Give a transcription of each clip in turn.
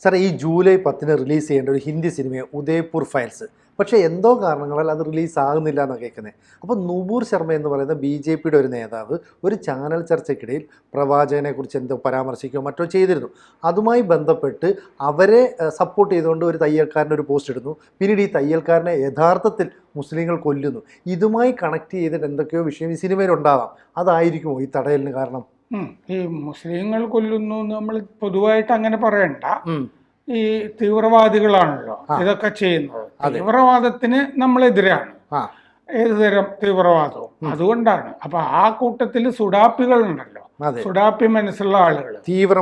Sir, ഈ July 10 release ചെയ്യേണ്ട ഒരു ഹിന്ദി സിനിമ ഉദയ്പൂർ ഫയൽസ്, പക്ഷേ എന്തോ കാരണങ്ങളാൽ അത് റിലീസ് ആകുന്നില്ല എന്നാണ് കേൾക്കുന്നത്. അപ്പോൾ നൂപൂർ ശർമ്മ എന്ന് പറയുന്ന BJPയുടെ ഒരു നേതാവ് ഒരു ചാനൽ ചർച്ചയ്ക്കിടയിൽ പ്രവാചകനെക്കുറിച്ച് എന്തോ പരാമർശിക്കുകയോ മറ്റോ ചെയ്തിരുന്നു. അതുമായി ബന്ധപ്പെട്ട് അവരെ സപ്പോർട്ട് ചെയ്തുകൊണ്ട് ഒരു തയ്യൽക്കാരൻ്റെ ഒരു പോസ്റ്റ് ഇടുന്നു. പിന്നീട് ഈ തയ്യൽക്കാരനെ യഥാർത്ഥത്തിൽ മുസ്ലിങ്ങൾ കൊല്ലുന്നു. ഇതുമായി കണക്ട് ചെയ്തിട്ട് എന്തൊക്കെയോ വിഷയം ഈ സിനിമയിലുണ്ടാവാം. അതായിരിക്കുമോ ഈ തടയലിന് കാരണം? ഈ മുസ്ലിങ്ങൾ കൊല്ലുന്നു നമ്മൾ പൊതുവായിട്ട് അങ്ങനെ പറയണ്ട. ഈ തീവ്രവാദികളാണല്ലോ ഇതൊക്കെ ചെയ്യുന്നത്. തീവ്രവാദത്തിന് നമ്മളെതിരാണ്, ഏതുതരം തീവ്രവാദവും. അതുകൊണ്ടാണ്. അപ്പൊ ആ കൂട്ടത്തിൽ സുഡാപ്പികളുണ്ടല്ലോ, സുഡാപ്പി മനസ്സുള്ള ആളുകൾ, തീവ്ര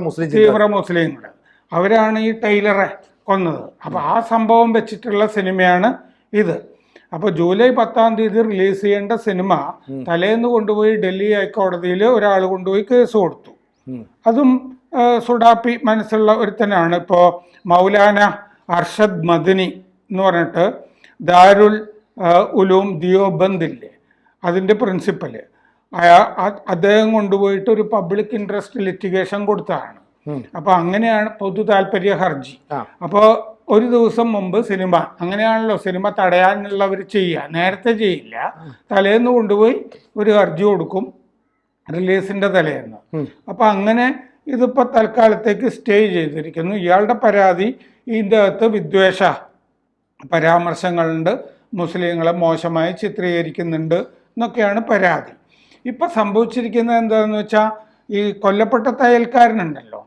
മുസ്ലിങ്ങൾ, അവരാണ് ഈ ടൈലറെ കൊന്നത്. അപ്പൊ ആ സംഭവം വെച്ചിട്ടുള്ള സിനിമയാണ് ഇത്. അപ്പോൾ ജൂലൈ 10 റിലീസ് ചെയ്യേണ്ട സിനിമ തലേന്ന് കൊണ്ടുപോയി ഡൽഹി ഹൈക്കോടതിയിൽ ഒരാൾ കൊണ്ടുപോയി കേസ് കൊടുത്തു. അതും സുഡാപ്പി മനസ്സുള്ള ഒരുത്തനാണ്. ഇപ്പോൾ മൗലാന അർഷദ് മദനി എന്ന് പറഞ്ഞിട്ട് ദാരുൽ ഉലൂം ദിയോബന്ദില്ലേ, അതിൻ്റെ പ്രിൻസിപ്പല്, അദ്ദേഹം കൊണ്ടുപോയിട്ട് ഒരു പബ്ലിക് ഇൻട്രസ്റ്റ് ലിറ്റിഗേഷൻ കൊടുത്തതാണ്. അപ്പോൾ അങ്ങനെയാണ് പൊതു താല്പര്യ ഹർജി. അപ്പോൾ ഒരു ദിവസം മുമ്പ് സിനിമ, അങ്ങനെയാണല്ലോ സിനിമ തടയാനുള്ളവർ ചെയ്യുക, നേരത്തെ ചെയ്യില്ല. തലേന്ന് കൊണ്ടുപോയി ഒരു ഹർജി കൊടുക്കും, റിലീസിൻ്റെ തലേന്ന്. അപ്പം അങ്ങനെ ഇതിപ്പോൾ തൽക്കാലത്തേക്ക് സ്റ്റേ ചെയ്തിരിക്കുന്നു. ഇയാളുടെ പരാതി ഇതിൻ്റെ അകത്ത് വിദ്വേഷ പരാമർശങ്ങളുണ്ട്, മുസ്ലിങ്ങളെ മോശമായി ചിത്രീകരിക്കുന്നുണ്ട് എന്നൊക്കെയാണ് പരാതി. ഇപ്പം സംഭവിച്ചിരിക്കുന്നത് എന്താണെന്ന് വെച്ചാൽ, ഈ കൊല്ലപ്പെട്ട തയ്യൽക്കാരനുണ്ടല്ലോ,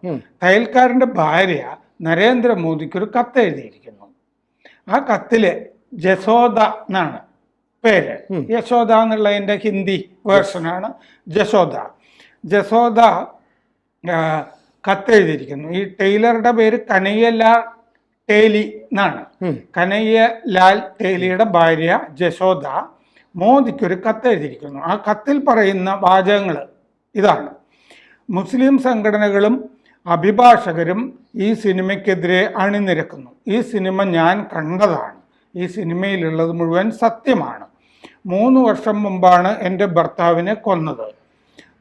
തയ്യൽക്കാരൻ്റെ ഭാര്യ നരേന്ദ്രമോദിക്ക് ഒരു കത്ത് എഴുതിയിരിക്കുന്നു. ആ കത്തില് ജസോദ എന്നാണ് പേര്. യശോദ എന്നുള്ളതിൻ്റെ ഹിന്ദി വേർഷനാണ് ജസോദ കത്തെഴുതിയിരിക്കുന്നു. ഈ ടൈലറുടെ പേര് കനയ്യലാൽ ടേലി എന്നാണ്. കനയ്യലാൽ ടേലിയുടെ ഭാര്യ ജസോദ മോദിക്കൊരു കത്തെഴുതിയിരിക്കുന്നു. ആ കത്തിൽ പറയുന്ന വാചകങ്ങൾ ഇതാണ്: മുസ്ലിം സംഘടനകളും അഭിഭാഷകരും ഈ സിനിമയ്ക്കെതിരെ അണിനിരക്കുന്നു. ഈ സിനിമ ഞാൻ കണ്ടതാണ്. ഈ സിനിമയിലുള്ളത് മുഴുവൻ സത്യമാണ്. 3 വർഷം മുമ്പാണ് എൻ്റെ ഭർത്താവിനെ കൊന്നത്.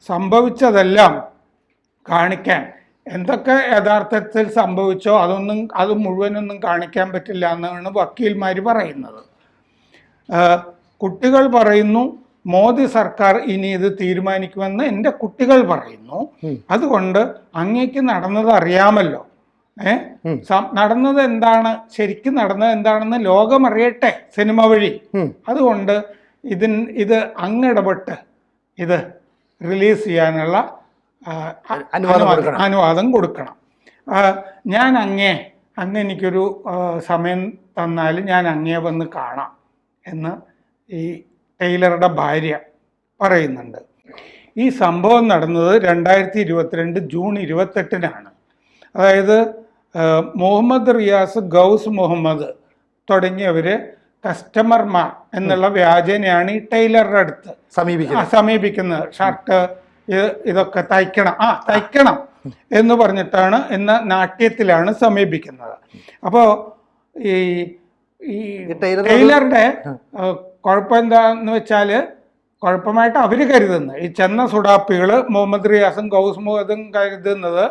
സംഭവിച്ചതെല്ലാം കാണിക്കാൻ, എന്തൊക്കെ യഥാർത്ഥത്തിൽ സംഭവിച്ചോ അത് മുഴുവനൊന്നും കാണിക്കാൻ പറ്റില്ല എന്നാണ് വക്കീൽമാർ പറയുന്നത്. കുട്ടികൾ പറയുന്നു മോദി സർക്കാർ ഇനി ഇത് തീരുമാനിക്കുമെന്ന് എൻ്റെ കുട്ടികൾ പറയുന്നു. അതുകൊണ്ട് അങ്ങേക്ക് നടന്നത് അറിയാമല്ലോ. നടന്നത് എന്താണ്, ശരിക്കും നടന്നത് എന്താണെന്ന് ലോകമറിയട്ടെ സിനിമ വഴി. അതുകൊണ്ട് ഇത് അങ്ങിടപെട്ട് ഇത് റിലീസ് ചെയ്യാനുള്ള അനുവാദം കൊടുക്കണം. ഞാൻ അങ്ങ് എനിക്കൊരു സമയം തന്നാൽ ഞാൻ അങ്ങേ വന്ന് കാണാം എന്ന് ഈ ടൈലറുടെ ഭാര്യ പറയുന്നുണ്ട്. ഈ സംഭവം നടന്നത് 2022 ജൂൺ 28 അതായത് മുഹമ്മദ് റിയാസ്, ഗൗസ് മുഹമ്മദ് തുടങ്ങിയവർ കസ്റ്റമർമാർ എന്നുള്ള വ്യാജേനയാണ് ഈ ടൈലറുടെ അടുത്ത് സമീപിക്കുന്നത്. ഷർട്ട് ഇതൊക്കെ തയ്ക്കണം എന്ന് പറഞ്ഞിട്ടാണ്, എന്ന നാട്യത്തിലാണ് സമീപിക്കുന്നത്. അപ്പോൾ ഈ ടൈലറുടെ കുഴപ്പം എന്താന്ന് വെച്ചാൽ, കുഴപ്പമായിട്ട് അവർ കരുതുന്നത്, ഈ ചെന്ന സുഡാപ്പികൾ മുഹമ്മദ് റിയാസും ഗൗസ് മുഹമ്മദും കരുതുന്നത്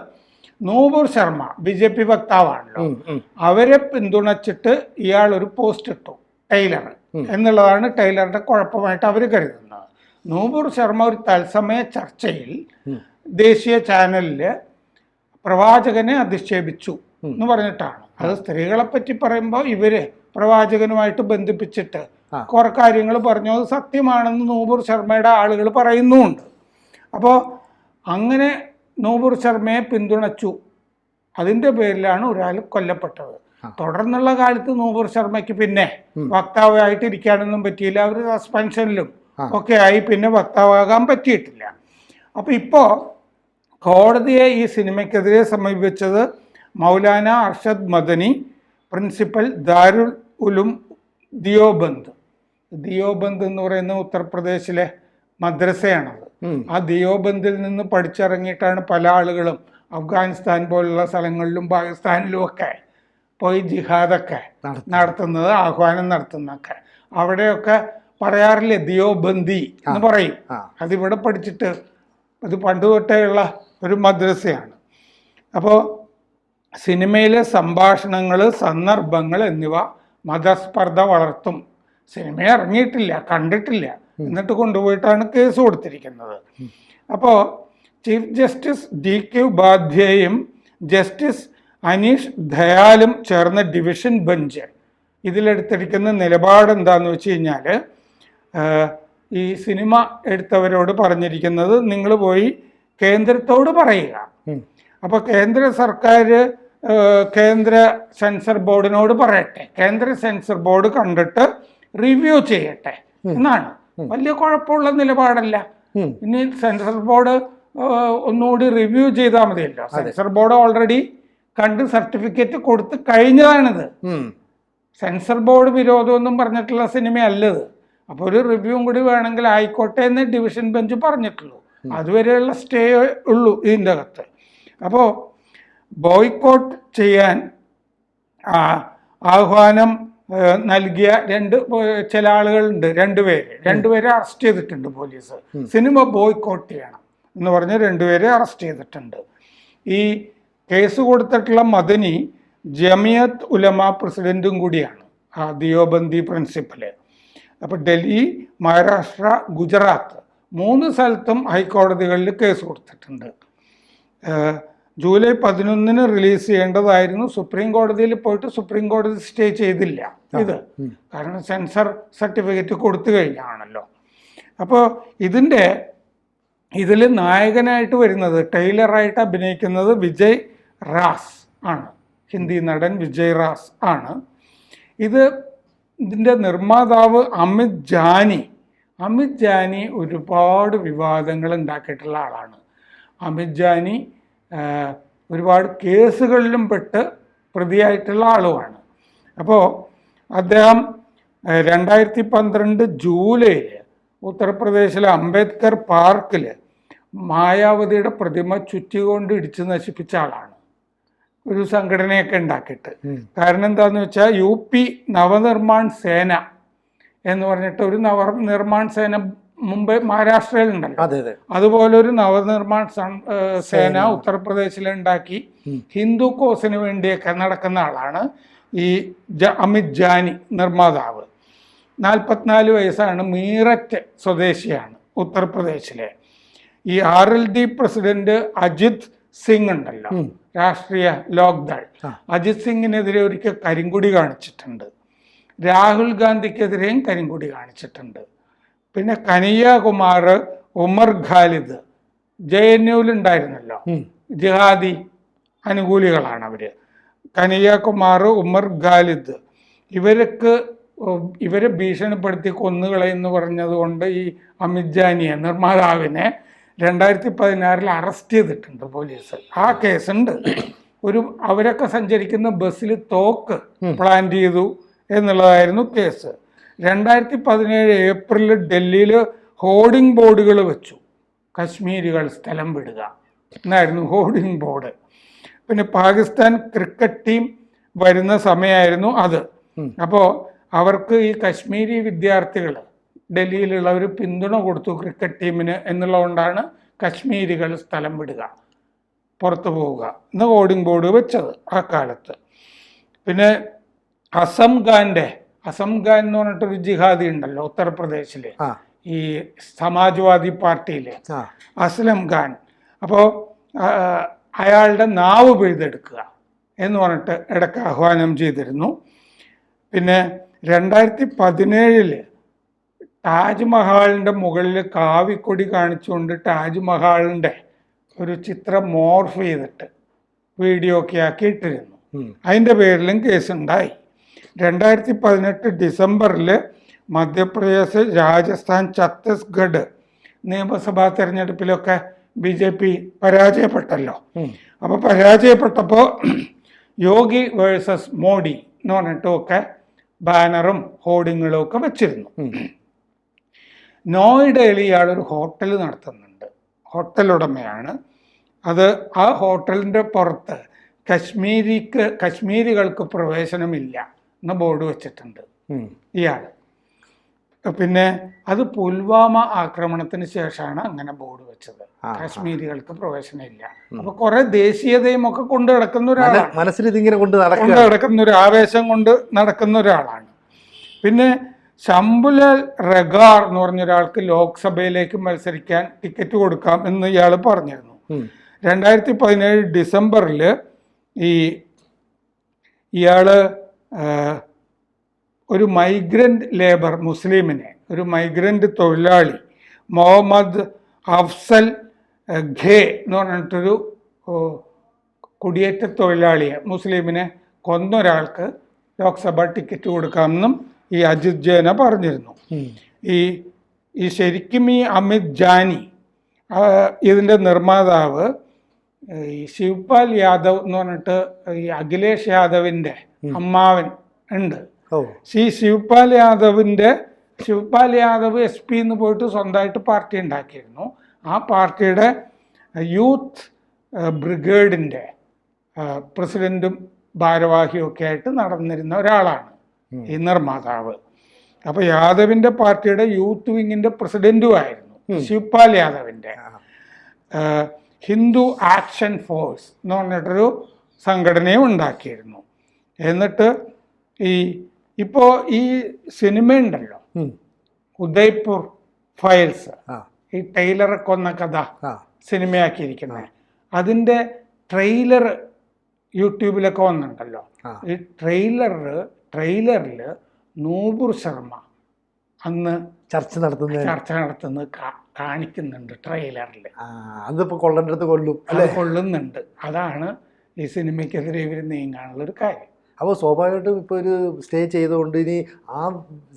നൂപൂർ ശർമ്മ BJP വക്താവാണല്ലോ, അവരെ പിന്തുണച്ചിട്ട് ഇയാൾ ഒരു പോസ്റ്റ് ഇട്ടു ടൈലർ എന്നുള്ളതാണ് ടൈലറുടെ കുഴപ്പമായിട്ട് അവർ കരുതുന്നത്. നൂപൂർ ശർമ്മ ഒരു തത്സമയ ചർച്ചയിൽ ദേശീയ ചാനലിൽ പ്രവാചകനെ അധിക്ഷേപിച്ചു എന്ന് പറഞ്ഞിട്ടാണ്. അത് സ്ത്രീകളെ പറ്റി പറയുമ്പോൾ ഇവര് പ്രവാചകനുമായിട്ട് ബന്ധിപ്പിച്ചിട്ട് കുറെ കാര്യങ്ങൾ പറഞ്ഞു. അത് സത്യമാണെന്ന് നൂപൂർ ശർമ്മയുടെ ആളുകൾ പറയുന്നുമുണ്ട്. അപ്പോൾ അങ്ങനെ നൂപൂർ ശർമ്മയെ പിന്തുണച്ചു, അതിൻ്റെ പേരിലാണ് ഒരാൾ കൊല്ലപ്പെട്ടത്. തുടർന്നുള്ള കാലത്ത് നൂപൂർ ശർമ്മയ്ക്ക് പിന്നെ വക്താവായിട്ട് ഇരിക്കാനൊന്നും പറ്റിയില്ല. അവർ സസ്പെൻഷനിലും ഒക്കെ ആയി, പിന്നെ വക്താവാകാൻ പറ്റിയിട്ടില്ല. അപ്പോൾ ഇപ്പോൾ കോടതിയെ ഈ സിനിമയ്ക്കെതിരെ സമീപിച്ചത് മൗലാന അർഷദ് മദനി, പ്രിൻസിപ്പൽ ദാരുൽ ഉലൂം ദിയോബന്ദ് എന്ന് പറയുന്ന ഉത്തർപ്രദേശിലെ മദ്രസയാണത്. ആ ദിയോബന്ദിൽ നിന്ന് പഠിച്ചിറങ്ങിയിട്ടാണ് പല ആളുകളും അഫ്ഗാനിസ്ഥാൻ പോലുള്ള സ്ഥലങ്ങളിലും പാകിസ്ഥാനിലും ഒക്കെ പോയി ജിഹാദൊക്കെ നടത്തുന്നത്, ആഹ്വാനം നടത്തുന്നതൊക്കെ. അവിടെയൊക്കെ പറയാറില്ലേ ദിയോബന്ദി എന്ന് പറയും. അതിവിടെ പഠിച്ചിട്ട്, അത് പണ്ട് തൊട്ടേയുള്ള ഒരു മദ്രസയാണ്. അപ്പോൾ സിനിമയിലെ സംഭാഷണങ്ങൾ, സന്ദർഭങ്ങൾ എന്നിവ മതസ്പർദ്ധ വളർത്തും. സിനിമ ഇറങ്ങിയിട്ടില്ല, കണ്ടിട്ടില്ല, എന്നിട്ട് കൊണ്ടുപോയിട്ടാണ് കേസ് കൊടുത്തിരിക്കുന്നത്. അപ്പോൾ ചീഫ് ജസ്റ്റിസ് DQ ഉപാധ്യായും ജസ്റ്റിസ് അനീഷ് ദയാലും ചേർന്ന ഡിവിഷൻ ബെഞ്ച് ഇതിലെടുത്തിരിക്കുന്ന നിലപാട് എന്താന്ന് വെച്ച് കഴിഞ്ഞാൽ, ഈ സിനിമ എടുത്തവരോട് പറഞ്ഞിരിക്കുന്നത് നിങ്ങൾ പോയി കേന്ദ്രത്തോട് പറയുക. അപ്പോൾ കേന്ദ്ര സർക്കാർ കേന്ദ്ര സെൻസർ ബോർഡിനോട് പറയട്ടെ, കേന്ദ്ര സെൻസർ ബോർഡ് കണ്ടിട്ട് റിവ്യൂ ചെയ്യട്ടെ എന്നാണ്. വലിയ കുഴപ്പമുള്ള നിലപാടല്ല. ഇനി സെൻസർ ബോർഡ് ഒന്നുകൂടി റിവ്യൂ ചെയ്താൽ മതിയല്ലോ. സെൻസർ ബോർഡ് ഓൾറെഡി കണ്ട് സർട്ടിഫിക്കറ്റ് കൊടുത്ത് കഴിഞ്ഞതാണിത്. സെൻസർ ബോർഡ് വിരോധമൊന്നും പറഞ്ഞിട്ടുള്ള സിനിമയല്ലത്. അപ്പോൾ ഒരു റിവ്യൂവും കൂടി വേണമെങ്കിൽ ആയിക്കോട്ടെ എന്ന് ഡിവിഷൻ ബെഞ്ച് പറഞ്ഞിട്ടുള്ളൂ. അതുവരെയുള്ള സ്റ്റേ ഉള്ളൂ ഇതിൻ്റെ അകത്ത്. അപ്പോൾ ബോയ്ക്കോട്ട് ചെയ്യാൻ ആഹ്വാനം നൽകിയ ചില ആളുകളുണ്ട്. രണ്ടുപേരെ അറസ്റ്റ് ചെയ്തിട്ടുണ്ട് പോലീസ്. സിനിമ ബോയ്ക്കോട്ട് ചെയ്യണം എന്ന് പറഞ്ഞ് രണ്ടുപേരെ അറസ്റ്റ് ചെയ്തിട്ടുണ്ട്. ഈ കേസ് കൊടുത്തിട്ടുള്ള മദനി ജമിയത്ത് ഉലമ പ്രസിഡന്റും കൂടിയാണ്, ദിയോബന്ദി പ്രിൻസിപ്പല്. അപ്പോൾ ഡൽഹി, മഹാരാഷ്ട്ര, ഗുജറാത്ത് 3 സ്ഥലത്തും ഹൈക്കോടതികളിൽ കേസ് കൊടുത്തിട്ടുണ്ട്. ജൂലൈ 11 റിലീസ് ചെയ്യേണ്ടതായിരുന്നു. സുപ്രീം കോടതിയിൽ പോയിട്ട് സുപ്രീം കോടതി സ്റ്റേ ചെയ്തില്ല ഇത്, കാരണം സെൻസർ സർട്ടിഫിക്കറ്റ് കൊടുത്തു കഴിഞ്ഞാണല്ലോ. അപ്പോൾ ഇതിൽ നായകനായിട്ട് വരുന്നത്, ടൈലറായിട്ട് അഭിനയിക്കുന്നത് വിജയ് റാസ് ആണ്, ഹിന്ദി നടൻ വിജയ് റാസ് ആണ്. ഇതിൻ്റെ നിർമ്മാതാവ് അമിത് ജാനി ഒരുപാട് വിവാദങ്ങൾ ഉണ്ടാക്കിയിട്ടുള്ള ആളാണ്. അമിത് ജാനി ഒരുപാട് കേസുകളിലും പെട്ട് പ്രതിയായിട്ടുള്ള ആളുമാണ്. അപ്പോൾ അദ്ദേഹം 2012 ജൂലൈയിൽ ഉത്തർപ്രദേശിലെ അംബേദ്കർ പാർക്കിൽ മായാവതിയുടെ പ്രതിമ ചുറ്റികൊണ്ട് ഇടിച്ച് നശിപ്പിച്ച ആളാണ്, ഒരു സംഘടനയൊക്കെ ഉണ്ടാക്കിയിട്ട്. കാരണം എന്താണെന്ന് വെച്ചാൽ UP നവനിർമ്മാൺ സേന എന്ന് പറഞ്ഞിട്ട് ഒരു നവനിർമ്മാൺ സേന മുമ്പ് മഹാരാഷ്ട്രയിലുണ്ടല്ലോ, അതുപോലെ ഒരു നവനിർമ്മാൺ സേന ഉത്തർപ്രദേശിലുണ്ടാക്കി ഹിന്ദു കോസിന് വേണ്ടിയൊക്കെ നടക്കുന്ന ആളാണ് ഈ അമിത് ജാനി, നിർമ്മാതാവ്. 44 വയസ്സാണ്, മീററ്റ് സ്വദേശിയാണ് ഉത്തർപ്രദേശിലെ. ഈ RLD പ്രസിഡന്റ് അജിത് സിംഗ് ഉണ്ടല്ലോ, രാഷ്ട്രീയ ലോക്ദൾ, അജിത് സിംഗിനെതിരെ ഒരിക്കൽ കരിങ്കൊടി കാണിച്ചിട്ടുണ്ട്. രാഹുൽ ഗാന്ധിക്കെതിരെയും കരിങ്കൊടി കാണിച്ചിട്ടുണ്ട്. പിന്നെ കനയ്യകുമാർ, ഉമർ ഖാലിദ് JNUവിലുണ്ടായിരുന്നല്ലോ, ജിഹാദി അനുകൂലികളാണ് അവർ. കനയ്യകുമാർ, ഉമർ ഖാലിദ് ഇവരെ ഭീഷണിപ്പെടുത്തി കൊന്നുകളയെന്ന് പറഞ്ഞതുകൊണ്ട് ഈ അമിത് ജാനിയെ, നിർമ്മാതാവിനെ 2016 അറസ്റ്റ് ചെയ്തിട്ടുണ്ട് പോലീസ്. ആ കേസുണ്ട്. അവരൊക്കെ സഞ്ചരിക്കുന്ന ബസ്സിൽ തോക്ക് പ്ലാന്റ് ചെയ്തു എന്നുള്ളതായിരുന്നു കേസ്. 2017 ഏപ്രിലിൽ ഡൽഹിയിൽ ഹോർഡിംഗ് ബോർഡുകൾ വെച്ചു, കശ്മീരികൾ സ്ഥലം വിടുക എന്നായിരുന്നു ഹോർഡിംഗ് ബോർഡ്. പിന്നെ പാകിസ്ഥാൻ ക്രിക്കറ്റ് ടീം വരുന്ന സമയമായിരുന്നു അത്. അപ്പോൾ അവർക്ക് ഈ കശ്മീരി വിദ്യാർത്ഥികൾ ഡൽഹിയിലുള്ളവർ പിന്തുണ കൊടുത്തു ക്രിക്കറ്റ് ടീമിന് എന്നുള്ളതുകൊണ്ടാണ് കശ്മീരികൾ സ്ഥലം വിടുക, പുറത്തു പോവുക എന്ന് ഹോർഡിംഗ് ബോർഡ് വെച്ചത് ആ കാലത്ത്. പിന്നെ അസം ഖാൻ എന്ന് പറഞ്ഞിട്ടൊരു ജിഹാദി ഉണ്ടല്ലോ ഉത്തർപ്രദേശിൽ, ഈ സമാജ്വാദി പാർട്ടിയിലെ അസ്ലം ഖാൻ. അപ്പോൾ അയാളുടെ നാവ് പിഴുതെടുക്കുക എന്ന് പറഞ്ഞിട്ട് ഇടയ്ക്ക് ആഹ്വാനം ചെയ്തിരുന്നു. പിന്നെ 2017 താജ്മഹാളിൻ്റെ മുകളിൽ കാവിക്കൊടി കാണിച്ചുകൊണ്ട് താജ്മഹാളിൻ്റെ ഒരു ചിത്രം മോർഫ് ചെയ്തിട്ട് വീഡിയോ ഒക്കെ ആക്കി ഇട്ടിരുന്നു. അതിൻ്റെ പേരിലും കേസുണ്ടായി. 2018 ഡിസംബറിൽ മധ്യപ്രദേശ്, രാജസ്ഥാൻ, ഛത്തീസ്ഗഡ് നിയമസഭാ തെരഞ്ഞെടുപ്പിലൊക്കെ BJP പരാജയപ്പെട്ടല്ലോ. അപ്പോൾ പരാജയപ്പെട്ടപ്പോൾ യോഗി വേഴ്സസ് മോഡി എന്ന് പറഞ്ഞിട്ടുമൊക്കെ ബാനറും ഹോർഡിങ്ങുകളും ഒക്കെ വെച്ചിരുന്നു. നോയിഡയിൽ ഇയാളൊരു ഹോട്ടൽ നടത്തുന്നുണ്ട്, ഹോട്ടൽ ഉടമയാണ്. ആ ഹോട്ടലിൻ്റെ പുറത്ത് കശ്മീരികൾക്ക് പ്രവേശനമില്ല എന്ന ബോർഡ് വെച്ചിട്ടുണ്ട് ഇയാൾ. പിന്നെ അത് പുൽവാമ ആക്രമണത്തിന് ശേഷമാണ് അങ്ങനെ ബോർഡ് വെച്ചത്. കാശ്മീരികൾക്ക് പ്രവേശനമില്ല. അപ്പൊ കുറെ ദേശീയതയും ഒക്കെ കൊണ്ട് നടക്കുന്ന ഒരാളാണ്, മനസ്സിൽ ഇതിങ്ങനെ കൊണ്ട് നടക്കുന്ന ഒരു ആവേശം കൊണ്ട് നടക്കുന്ന ഒരാളാണ്. പിന്നെ ശംഭുലാൽ റഗാർ എന്ന് പറഞ്ഞ ഒരാൾക്ക് ലോക്സഭയിലേക്ക് മത്സരിക്കാൻ ടിക്കറ്റ് കൊടുക്കാം എന്ന് ഇയാൾ പറഞ്ഞിരുന്നു. 2017 ഡിസംബറിൽ ഇയാള് ഒരു മൈഗ്രൻ്റ് ലേബർ മുസ്ലിമിനെ, ഒരു മൈഗ്രൻ്റ് തൊഴിലാളി മുഹമ്മദ് അഫ്സൽ ഖേ എന്ന് പറഞ്ഞിട്ടൊരു കുടിയേറ്റ തൊഴിലാളിയെ മുസ്ലിമിനെ കൊന്ന ഒരാൾക്ക് ലോക്സഭ ടിക്കറ്റ് കൊടുക്കാമെന്നും ഈ അജിത് ജൈന പറഞ്ഞിരുന്നു. ഈ ശരിക്കും ഈ അമിത് ജാനി ഇതിൻ്റെ നിർമ്മാതാവ് ഈ ശിവപാൽ യാദവ് എന്ന് പറഞ്ഞിട്ട് ഈ അഖിലേഷ് യാദവിൻ്റെ അമ്മാവൻ ഉണ്ട്. ഈ ശിവപാൽ യാദവ് SP എന്ന് പോയിട്ട് സ്വന്തമായിട്ട് പാർട്ടി ഉണ്ടാക്കിയിരുന്നു. ആ പാർട്ടിയുടെ യൂത്ത് ബ്രിഗേഡിൻ്റെ പ്രസിഡൻറ്റും ഭാരവാഹിയും ഒക്കെ ആയിട്ട് നടന്നിരുന്ന ഒരാളാണ് ഈ നിർമ്മാതാവ്. അപ്പോൾ യാദവിൻ്റെ പാർട്ടിയുടെ യൂത്ത് വിങ്ങിൻ്റെ പ്രസിഡൻറ്റും ആയിരുന്നു ശിവപാൽ യാദവിൻ്റെ. ഹിന്ദു ആക്ഷൻ ഫോഴ്സ് എന്ന് പറഞ്ഞിട്ടൊരു സംഘടനയും ഉണ്ടാക്കിയിരുന്നു. എന്നിട്ട് ഇപ്പോൾ ഈ സിനിമ ഉണ്ടല്ലോ, ഉദയ്പൂർ ഫയൽസ്, ഈ ടൈലറെ കൊന്ന കഥ സിനിമയാക്കിയിരിക്കുന്നത്, അതിൻ്റെ ട്രെയിലർ യൂട്യൂബിലൊക്കെ വന്നിട്ടുണ്ടല്ലോ. ഈ ട്രെയിലറിൽ നൂപുർ ശർമ്മ അന്ന് ചർച്ച നടത്തുന്നത് കാണിക്കുന്നുണ്ട് ട്രെയിലറിൽ. അതിപ്പോ കൊള്ളുന്നുണ്ട്. അതാണ് ഈ സിനിമയ്ക്കെതിരെ ഇവർ നീങ്ങാനുള്ളൊരു കാര്യം. അപ്പോൾ സ്വാഭാവികമായിട്ടും ഇപ്പോൾ ഒരു സ്റ്റേ ചെയ്തുകൊണ്ട് ഇനി ആ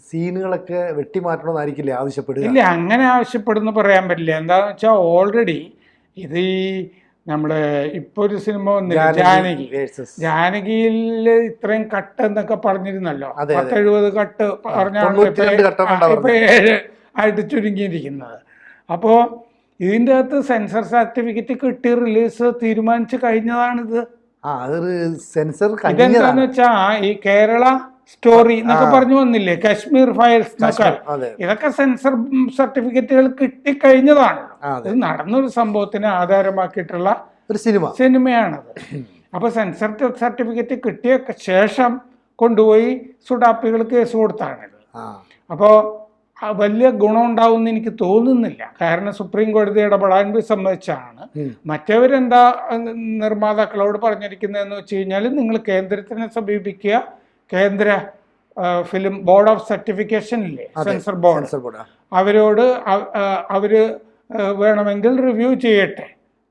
സീനുകളൊക്കെ വെട്ടിമാറ്റണമെന്നായിരിക്കില്ലേ ആവശ്യപ്പെടുക? ഇല്ല, അങ്ങനെ ആവശ്യപ്പെടുന്നു പറയാൻ പറ്റില്ല. എന്താണെന്ന് വെച്ചാൽ ഓൾറെഡി ഇത് ഈ നമ്മുടെ ഇപ്പോൾ ഒരു സിനിമ വന്നില്ല, ജാനകിയിൽ ഇത്രയും കട്ട് എന്നൊക്കെ പറഞ്ഞിരുന്നല്ലോ, 70 കട്ട് പറഞ്ഞാണ് ഇപ്പൊ 7 ആയിട്ട് ചുരുങ്ങിയിരിക്കുന്നത്. അപ്പോൾ ഇതിൻ്റെ അകത്ത് സെൻസർ സർട്ടിഫിക്കറ്റ് കിട്ടി റിലീസ് തീരുമാനിച്ചു കഴിഞ്ഞതാണിത്. ഇതെന്താന്ന് വെച്ചാ ഈ കേരള സ്റ്റോറി എന്നൊക്കെ പറഞ്ഞു വന്നില്ലേ, കാശ്മീർ ഫയൽസ് എന്നൊക്കെ, ഇതൊക്കെ സെൻസർ സർട്ടിഫിക്കറ്റുകൾ കിട്ടിക്കഴിഞ്ഞതാണ്. ഇത് നടന്നൊരു സംഭവത്തിനെ ആധാരമാക്കിയിട്ടുള്ള ഒരു സിനിമയാണത്. അപ്പൊ സെൻസർ സർട്ടിഫിക്കറ്റ് കിട്ടിയ ശേഷം കൊണ്ടുപോയി സുഡാപ്പികൾ കേസ് കൊടുത്താണിത്. അപ്പോൾ വലിയ ഗുണം ഉണ്ടാവുമെന്ന് എനിക്ക് തോന്നുന്നില്ല. കാരണം സുപ്രീം കോടതി ഇടപെടാൻ സമ്മതിച്ചാണ്. മറ്റവരെന്താ നിർമ്മാതാക്കളോട് പറഞ്ഞിരിക്കുന്നതെന്ന് വെച്ച് കഴിഞ്ഞാൽ, നിങ്ങൾ കേന്ദ്രത്തിനെ സമീപിക്കുക, കേന്ദ്ര ഫിലിം ബോർഡ് ഓഫ് സർട്ടിഫിക്കേഷൻ ഇല്ലേ, സെൻസർ ബോർഡ്, അവരോട് അവര് വേണമെങ്കിൽ റിവ്യൂ ചെയ്യട്ടെ.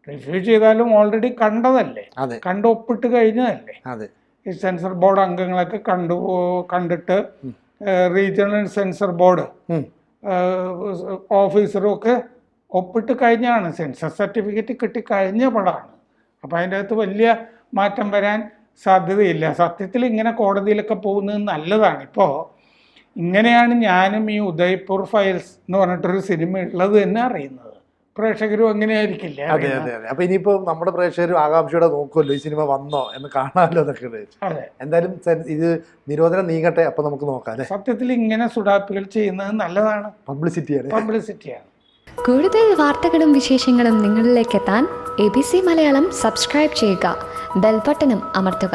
റിവ്യൂ ചെയ്താലും ഓൾറെഡി കണ്ടതല്ലേ, കണ്ട് ഒപ്പിട്ട് കഴിഞ്ഞതല്ലേ. ഈ സെൻസർ ബോർഡ് അംഗങ്ങളൊക്കെ കണ്ടിട്ട് റീജിയണൽ സെൻസർ ബോർഡ് ഓഫീസറും ഒക്കെ ഒപ്പിട്ട് കഴിഞ്ഞാണ്. സെൻസർ സർട്ടിഫിക്കറ്റ് കിട്ടിക്കഴിഞ്ഞ പടമാണ്. അപ്പം അതിൻ്റെ അകത്ത് വലിയ മാറ്റം വരാൻ സാധ്യതയില്ല. സത്യത്തിൽ ഇങ്ങനെ കോടതിയിലൊക്കെ പോകുന്നത് നല്ലതാണ്. ഇപ്പോൾ ഇങ്ങനെയാണ് ഞാനും ഈ ഉദയ്പൂർ ഫയൽസ് എന്ന് പറഞ്ഞിട്ടൊരു സിനിമ ഉള്ളത് തന്നെ അറിയുന്നത്. പ്രേക്ഷകരും അങ്ങനെയായിരിക്കില്ല. അതെ അതെ അതെ. അപ്പൊ ഇനിയിപ്പോ നമ്മുടെ പ്രേക്ഷകരും ആകാംക്ഷയോടെ നോക്കുമല്ലോ ഈ സിനിമ വന്നോ എന്ന് കാണാമല്ലോ എന്നൊക്കെ. എന്തായാലും ഇത് നിരോധനം നീങ്ങട്ടെ, അപ്പൊ നമുക്ക് നോക്കാം. സത്യത്തിൽ ഇങ്ങനെ സുഡാപ്പികൾ ചെയ്യുന്നത് നല്ലതാണ്, പബ്ലിസിറ്റിയാണ്. കൂടുതൽ വാർത്തകളും വിശേഷങ്ങളും നിങ്ങളിലേക്ക് എത്താൻ ABC മലയാളം സബ്സ്ക്രൈബ് ചെയ്യുക, ബെൽബട്ടനും അമർത്തുക.